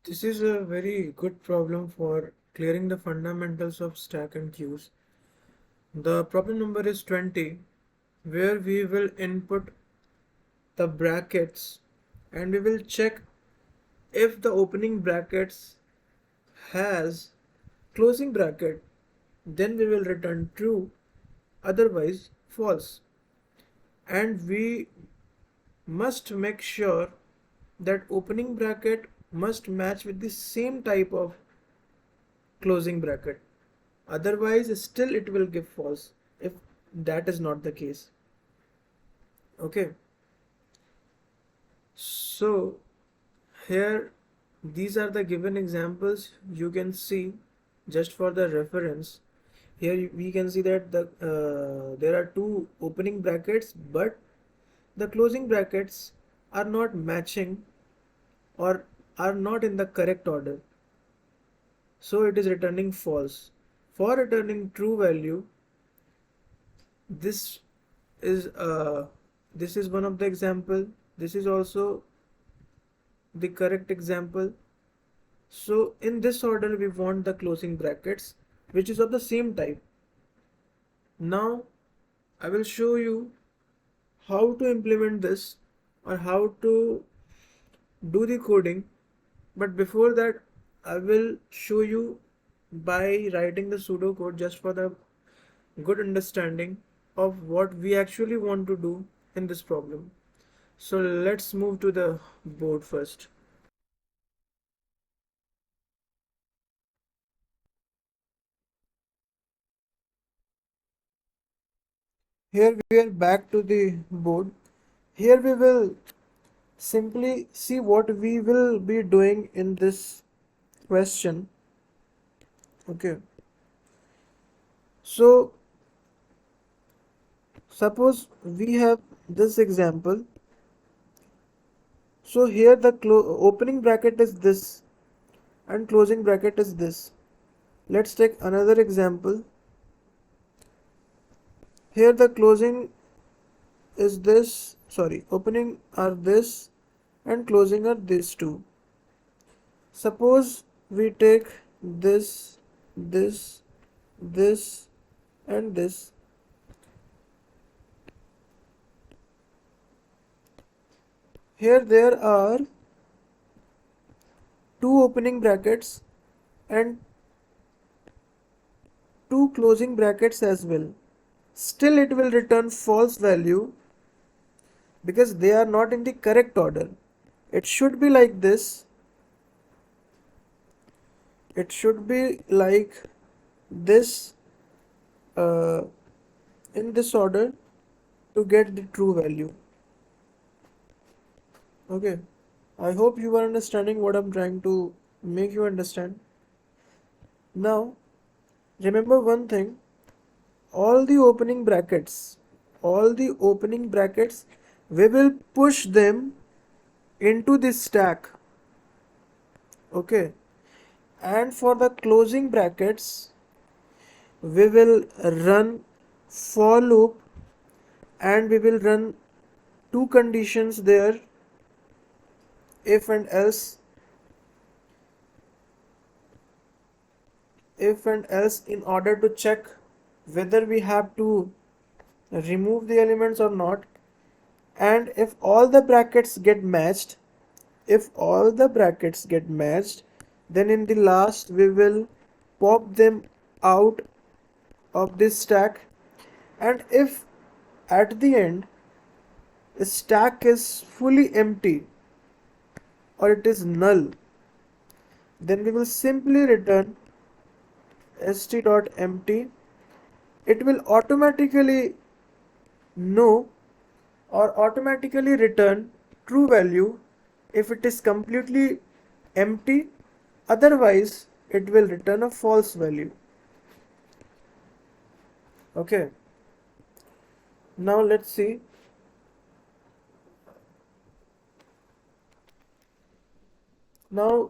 This is a very good problem for clearing the fundamentals of stack and queues. The problem number is 20, where we will input the brackets and we will check if the opening brackets has closing bracket, then we will return true, otherwise false. And we must make sure that opening bracket must match with the same type of closing bracket. Otherwise, still it will give false if that is not the case. Okay. So here these are the given examples you can see just for the reference. Here we can see that there are two opening brackets, but the closing brackets are not matching or are not in the correct order. So it is returning false. For returning true value, this is this is one of the example. This is also the correct example. So in this order we want the closing brackets which is of the same type. Now I will show you how to implement this or how to do the coding, but before that I will show you by writing the pseudocode just for the good understanding of what we actually want to do in this problem. So let's move to the board first. Here we are back to the board. Here we will simply see what we will be doing in this question. Okay. So suppose we have this example. So here the opening bracket is this and closing bracket is this. Let's take another example. Here the closing is this, sorry, opening are this and closing are these two. Suppose we take this, this and this. Here there are two opening brackets and two closing brackets as well. Still it will return false value because they are not in the correct order. It should be like this. It should be like this in this order to get the true value. Okay. I hope you are understanding what I'm trying to make you understand. Now, remember one thing, all the opening brackets, we will push them into this stack. Okay. And for the closing brackets, we will run for loop and we will run two conditions there, if and else in order to check whether we have to remove the elements or not. And if all the brackets get matched, then in the last we will pop them out of this stack. And if at the end the stack is fully empty or it is null, then we will simply return st.empty. It will automatically know or automatically return true value if it is completely empty, otherwise it will return a false value. Okay, now let's see. Now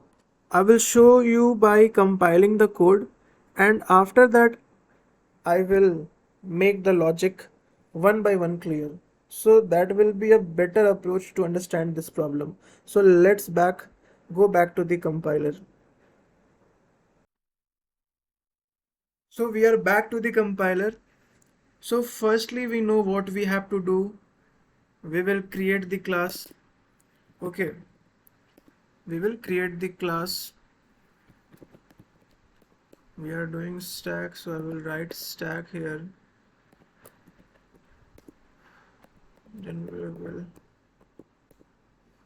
I will show you by compiling the code, and after that I will make the logic one by one clear. So that will be a better approach to understand this problem. So let's back go back to the compiler. So we are back to the compiler. So firstly, we know what we have to do. We will create the class. Okay, we will create the class. We are doing stack, so I will write stack here. Then we will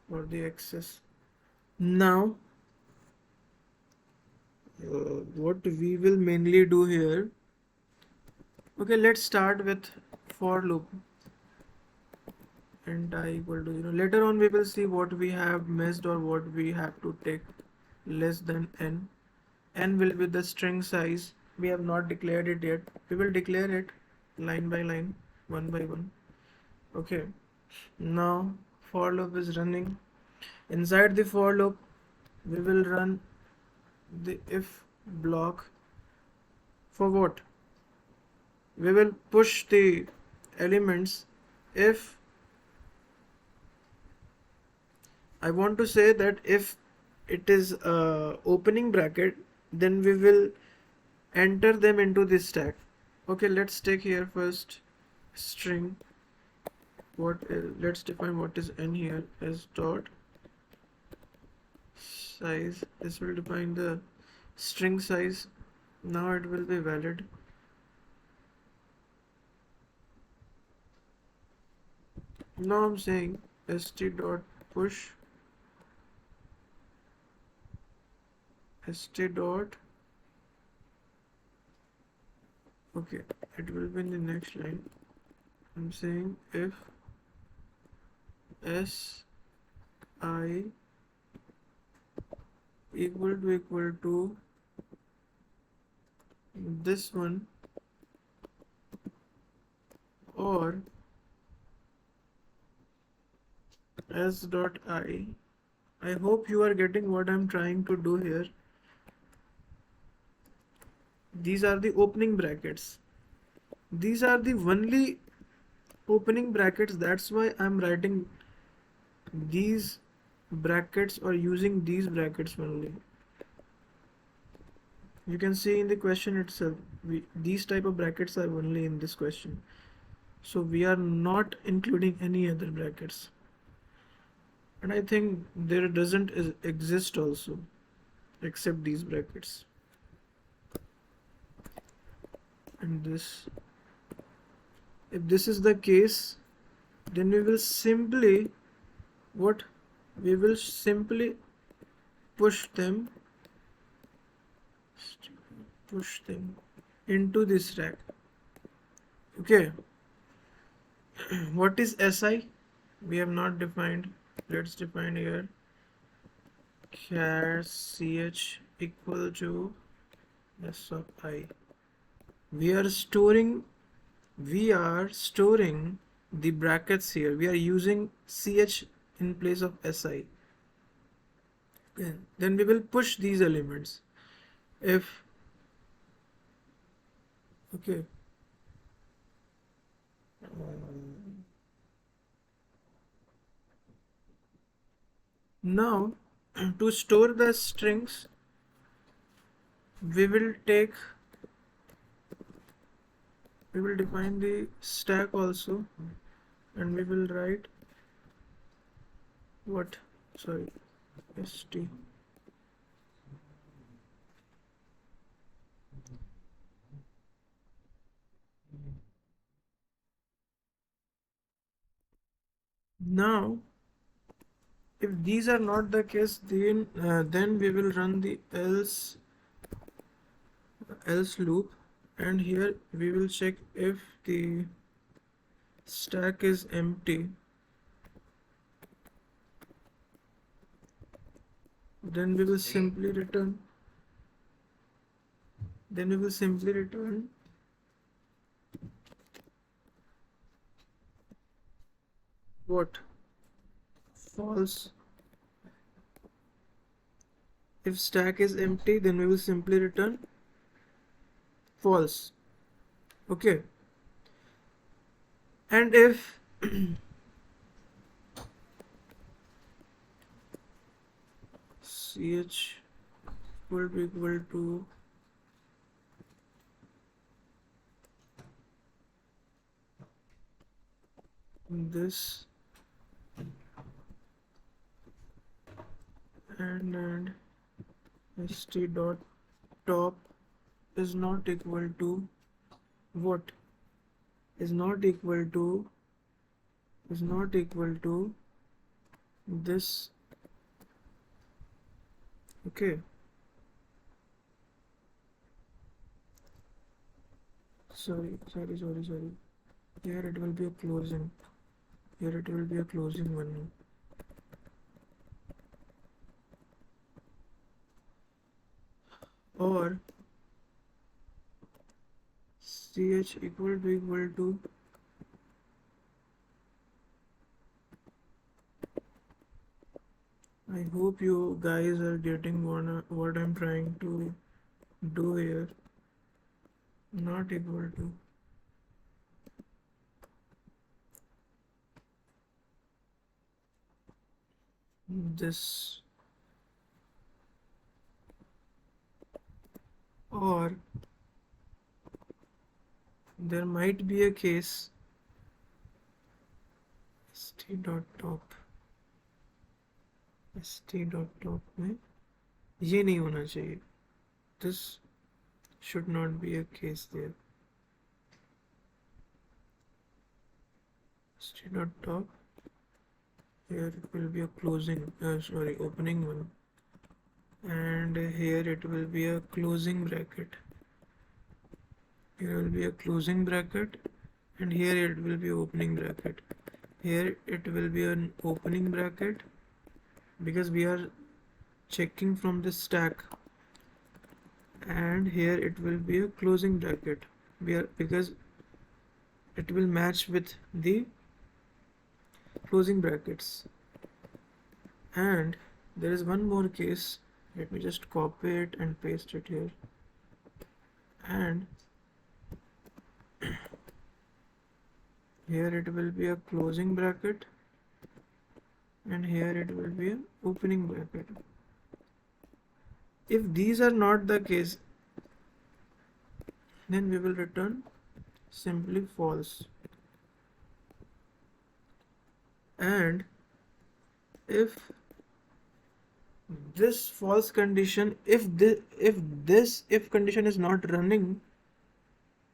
for the access. Now, what we will mainly do here. Okay, let's start with for loop. And I equal to 0. Later on, we will see what we have missed or what we have to take less than n. N will be the string size. We have not declared it yet. We will declare it line by line, one by one. Okay. Now for loop is running. Inside the for loop, we will run the if block. For what? We will push the elements if I want to say that if it is opening bracket, then we will enter them into this stack. Okay, let's take here first string. Let's define what is n here as dot size. This will define the string size. Now it will be valid. Now I'm saying st dot push st dot. Okay, it will be in the next line. I'm saying if s I equal to this one or s dot I hope you are getting what I'm trying to do here. These are the opening brackets. These are the only opening brackets. That's why I'm writing these brackets or using these brackets only. You can see in the question itself, these type of brackets are only in this question. So we are not including any other brackets. And I think there doesn't exist also except these brackets. And this, if this is the case, then we will simply push them into this rack. Okay. What is si? We have not defined. Let's define here. Char ch equal to s of I. We are storing the brackets here. We are using ch in place of si. Okay. Then we will push these elements. If okay. Now to store the strings, we will define the stack also, and we will write what? Sorry, st. Now, if these are not the case, then we will run the else loop, and here we will check if the stack is empty. Then we will simply return. What? False. If stack is empty, then we will simply return false. Okay. And if ch equal to this and st dot top is not equal to what is not equal to this. Okay, sorry, here it will be a closing, one, or ch equal to I hope you guys are getting what I'm trying to do here. Not equal to this, or there might be a case st dot top में ये नहीं होना चाहिए. This should not be a case there. St dot top, here it will be a opening one, and here it will be a closing bracket. Here will be a closing bracket, and here it will be opening bracket. Here it will be an opening bracket because we are checking from the stack, and here it will be a closing bracket because it will match with the closing brackets. And there is one more case. Let me just copy it and paste it here, and here it will be a closing bracket, and here it will be an opening bracket. If these are not the case, then we will return simply false. And if this false condition, if condition is not running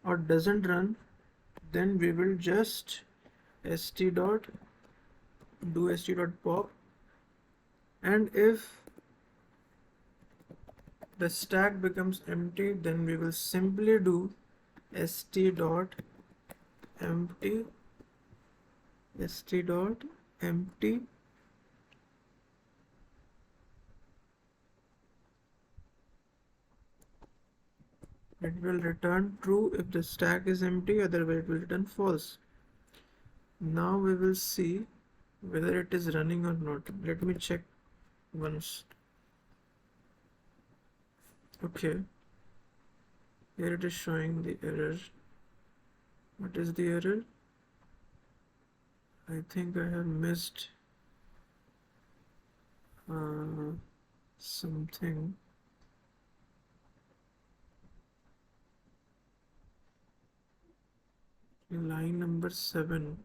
or doesn't run, then we will just st dot pop, and if the stack becomes empty, then we will simply do st dot empty it will return true if the stack is empty, otherwise it will return false. Now we will see whether it is running or not. Let me check once. Okay, here it is showing the error. What is the error? I think I have missed something. Line number 7,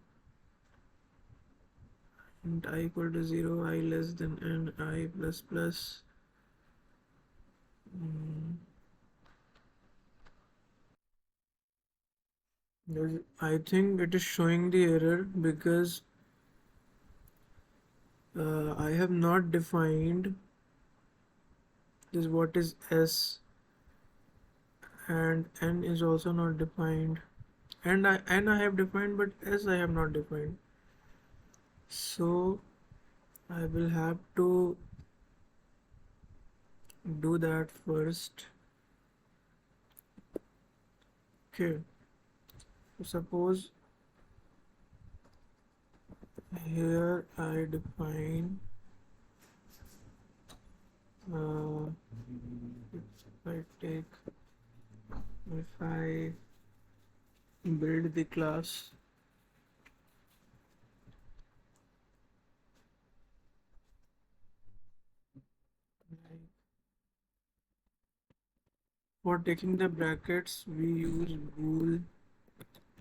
and I equal to 0, I less than n, I plus plus. I think it is showing the error because I have not defined this. What is S, and N is also not defined, and I have defined, but S I have not defined. So I will have to do that first. Okay, so suppose here I define if I build the class For taking the brackets, we use bool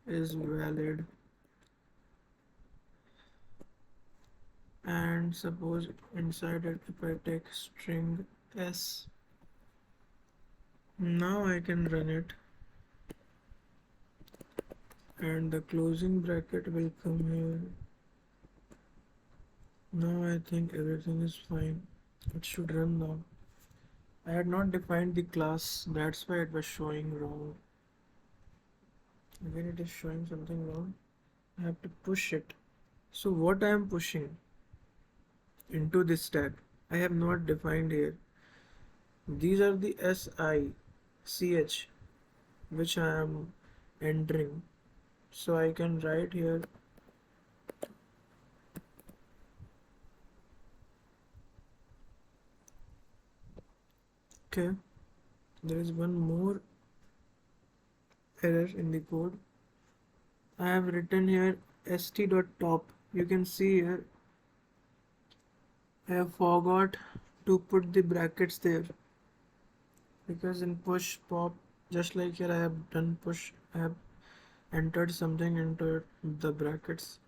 is valid, and suppose inside it if I take string s, now I can run it and the closing bracket will come here. Now I think everything is fine. It should run now. I had not defined the class, that's why it was showing wrong. Again it is showing something wrong. I have to push it. So what I am pushing into this stack, I have not defined here. These are the SICH which I am entering. So I can write here okay. There is one more error in the code. I have written here st.top. You can see here I have forgot to put the brackets there because in push pop, just like here I have done push, I have entered something into the brackets.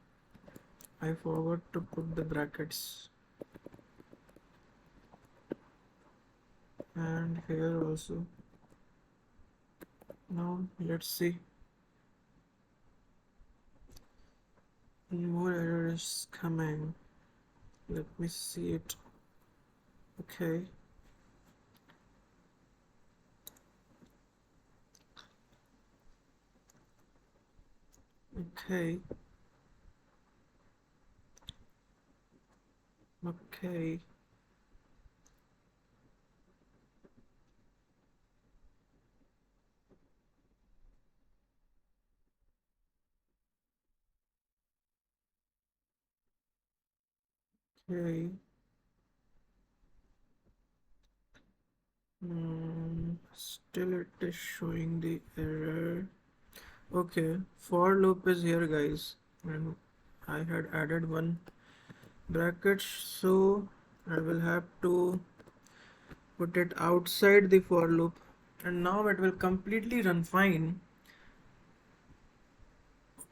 I forgot to put the brackets, and here also. Now let's see. More error is coming. Let me see it. Okay. Okay. Okay. Okay. Still it is showing the error. Okay, for loop is here guys, and I had added one bracket, so I will have to put it outside the for loop, and now it will completely run fine.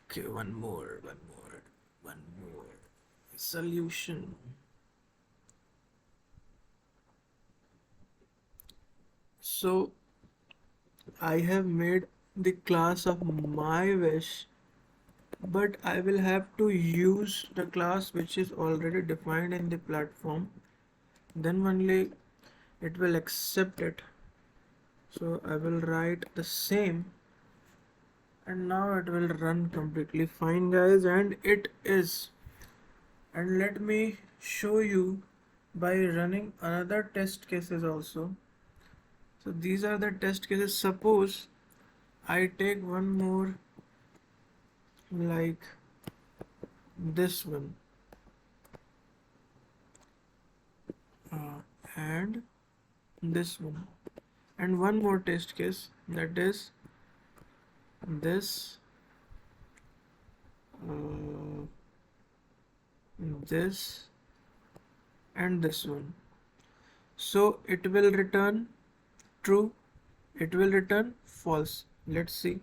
Okay, one more solution. So I have made the class of my wish, but I will have to use the class which is already defined in the platform, then only it will accept it. So I will write the same, and now it will run completely fine guys, and it is. And let me show you by running another test cases also. So these are the test cases. Suppose I take one more like this one, and this one, and one more test case, that is this, uh, this, and this one. So it will return true, it will return false. Let's see.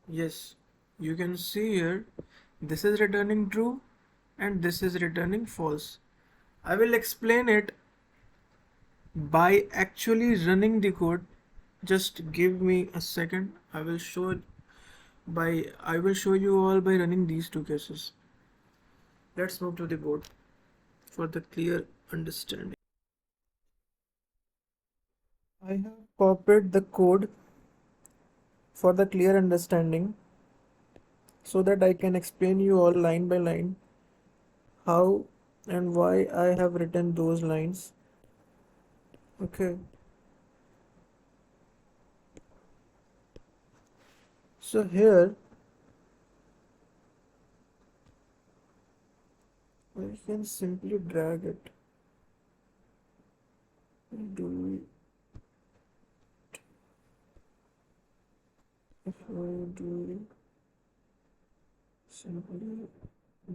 Yes, you can see here this is returning true and this is returning false. I will explain it by actually running the code. Just give me a second. I will show you all by running these two cases. Let's move to the board for the clear understanding. I have copied the code for the clear understanding so that I can explain you all line by line how and why I have written those lines. Okay. So here I can simply drag it. Do if I do simply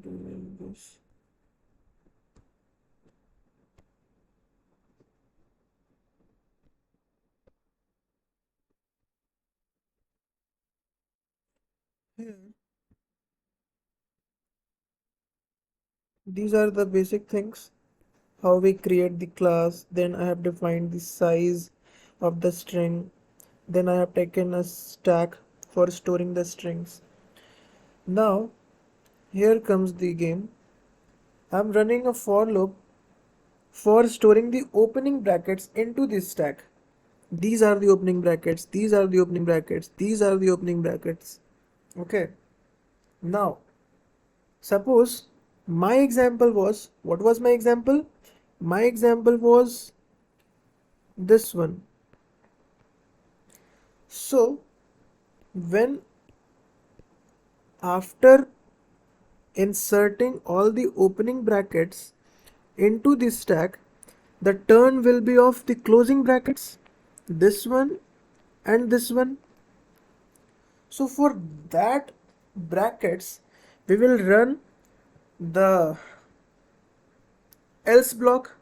do this. Here, these are the basic things. How we create the class, then I have defined the size of the string, then I have taken a stack for storing the strings. Now, here comes the game. I'm running a for loop for storing the opening brackets into this stack. These are the opening brackets, these are the opening brackets, these are the opening brackets. Okay. Now, suppose my example was, what was my example? My example was this one. So, when after inserting all the opening brackets into this stack, the turn will be of the closing brackets, this one and this one. So for that brackets, we will run the else block,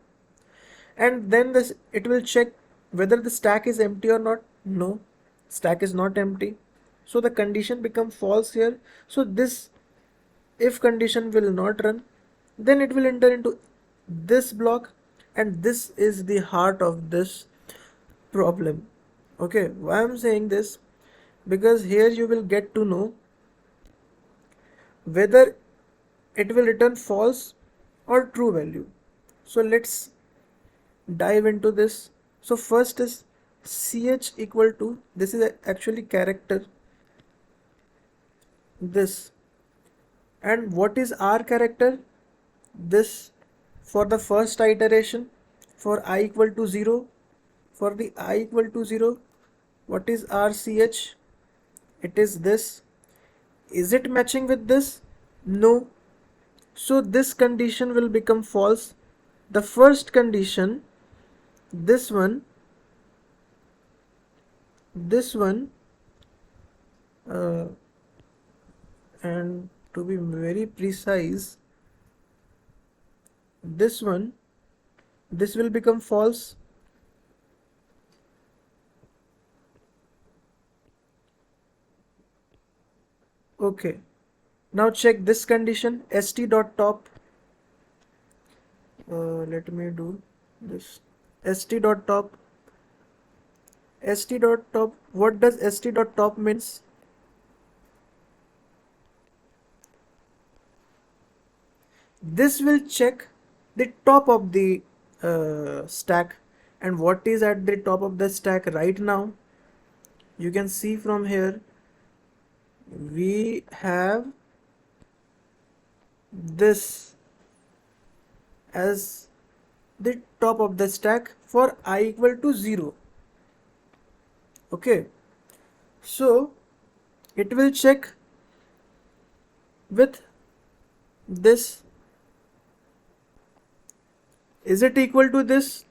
and then this it will check whether the stack is empty or not. No, stack is not empty. So the condition becomes false here. So this if condition will not run, then it will enter into this block, and this is the heart of this problem. Okay, why I'm saying this? Because here you will get to know whether it will return false or true value. So let's dive into this. So first is ch equal to, this is actually character, this. And what is our character? This for the first iteration, for I equal to 0. For the I equal to 0, what is our ch? It is this. Is it matching with this? No. So this condition will become false. The first condition, this one, uh, and to be very precise, this one, this will become false. Okay. Now check this condition, st.top. Let me do this. st.top. st.top. What does st.top means? This will check the top of the stack. And what is at the top of the stack right now? You can see from here, we have this as the top of the stack for I equal to 0. Okay, so it will check with this. Is it equal to this?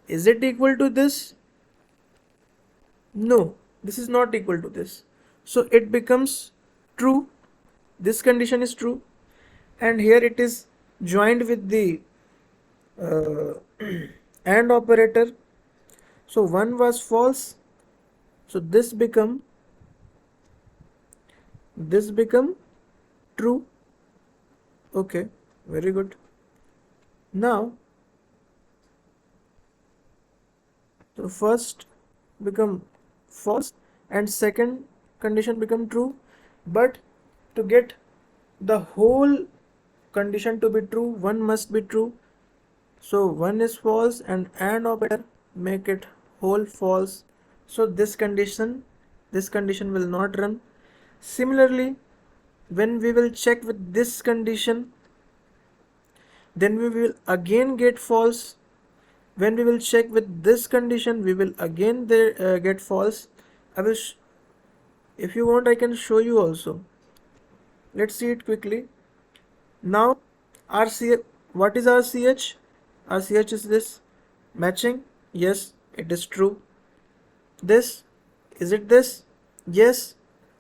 Is it equal to this? No, this is not equal to this. So it becomes true. This condition is true, and here it is joined with the uh, AND operator. So one was false. So this become true. Okay, very good. Now, so first become false and second condition become true, but to get the whole condition to be true, one must be true. So one is false and AND operator make it whole false. So this condition will not run. Similarly, when we will check with this condition, then we will again get false. When we will check with this condition, we will again get false. I will if you want, I can show you also. Let's see it quickly. Now RCH, what is RCH? RCH is this matching. Yes, it is true. This, is it this? Yes,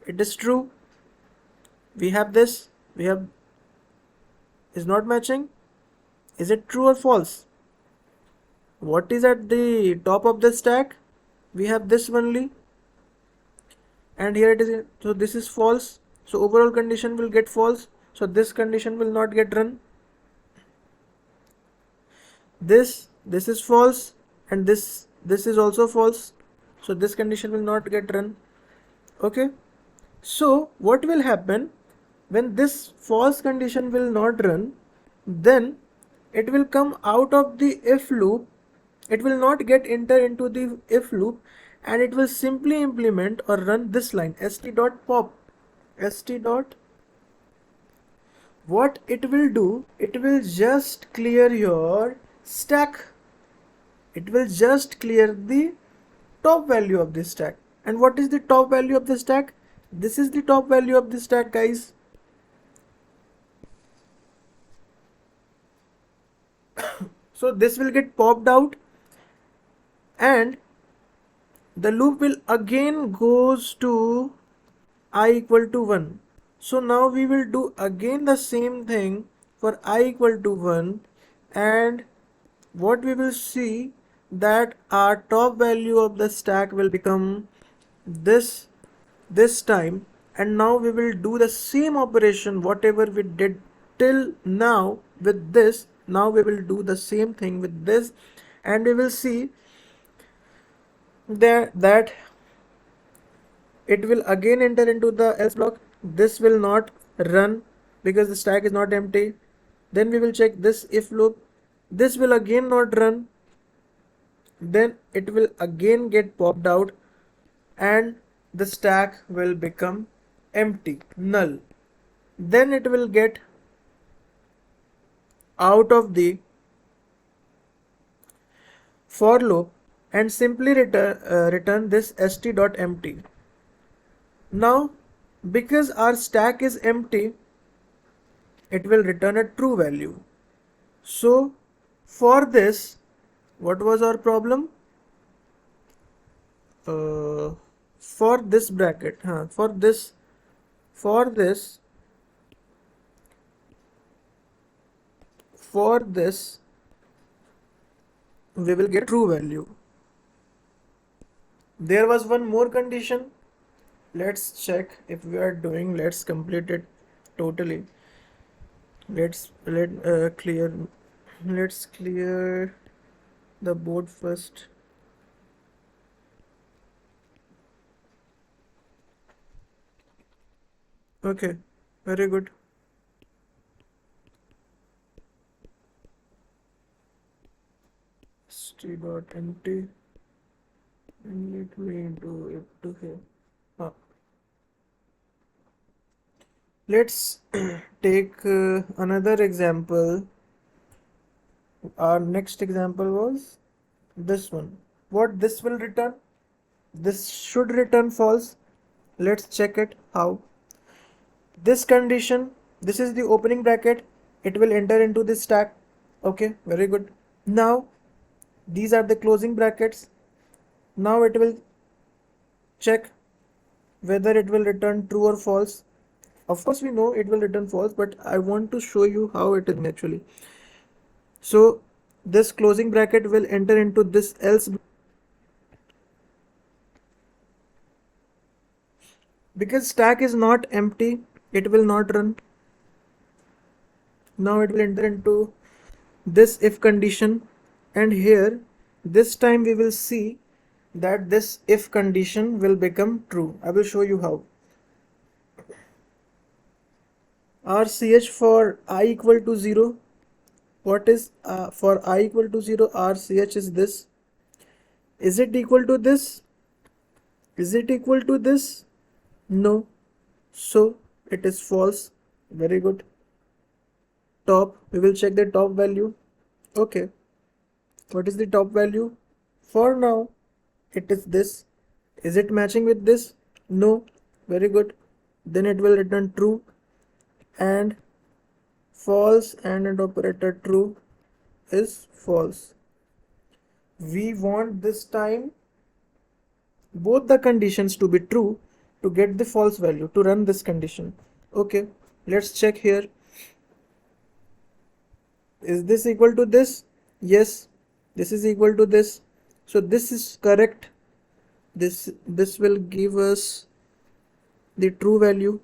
it is true. We have this, we have, is not matching. Is it true or false? What is at the top of the stack? We have this only. and here it is, so this is false, so overall condition will get false, so this condition will not get run. This is false, and this is also false, so this condition will not get run. Okay, so what will happen when this false condition will not run? Then it will come out of the if loop, it will not get enter into the if loop, and it will simply implement or run this line st.pop. What it will do, it will just clear your stack, it will just clear the top value of this stack. And what is the top value of the stack? This is the top value of the stack, guys. So this will get popped out, and the loop will again goes to I equal to 1. So now we will do again the same thing for I equal to 1, and what we will see that our top value of the stack will become this time, and now we will do the same operation whatever we did till now with this. Now we will do the same thing with this, and we will see that it will again enter into the else block. This will not run because the stack is not empty. Then we will check this if loop, this will again not run, then it will again get popped out, and the stack will become empty, null. Then it will get out of the for loop and simply return this st.empty. Now because our stack is empty, it will return a true value. So for this, what was our problem? For this bracket, for this we will get true value. There was one more condition. Let's check if we are doing. Let's complete it totally. Let's clear the board first. Okay, very good. st.empty, and let me do it to here. Let's take another example. Our next example was this one. What this will return? This should return false. Let's check it how. This condition, this is the opening bracket, it will enter into this stack. Okay, very good. Now these are the closing brackets. Now it will check whether it will return true or false. Of course we know it will return false, but I want to show you how it is actually. So this closing bracket will enter into this else. Because stack is not empty, it will not run. Now it will enter into this if condition, and here this time we will see that this if condition will become true. I will show you how. RCH for I equal to 0. What is for I equal to 0? RCH is this. Is it equal to this? Is it equal to this? No. So it is false. Very good. Top, we will check the top value. Okay. What is the top value? For now, it is this. Is it matching with this? No. Very good. Then it will return true and false, and an operator true is false. We want this time both the conditions to be true to get the false value to run this condition. Okay, let's check here. Is this equal to this? Yes, this is equal to this. So this is correct. This will give us the true value.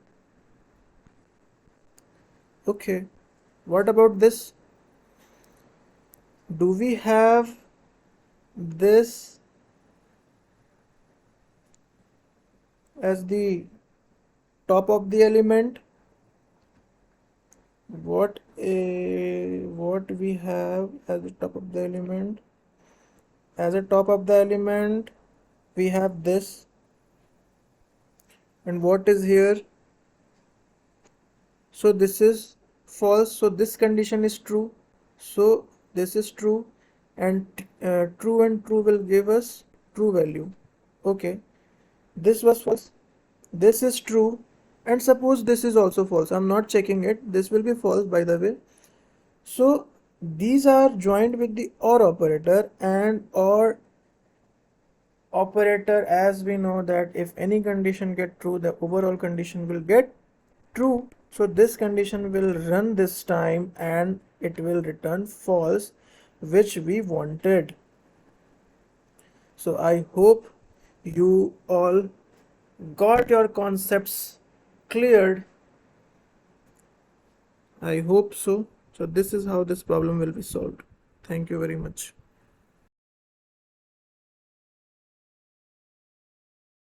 Okay, what about this? Do we have this as the top of the element? What we have as the top of the element? As a top of the element, we have this. And what is here? So this is false, so this condition is true, so this is true, and true and true will give us true value. Okay, this was false, this is true, and suppose this is also false. I'm not checking it, this will be false by the way. So these are joined with the OR operator, and OR operator, as we know that if any condition get true, the overall condition will get true. So this condition will run this time and it will return false, which we wanted. So I hope you all got your concepts cleared. I hope so. So this is how this problem will be solved. Thank you very much.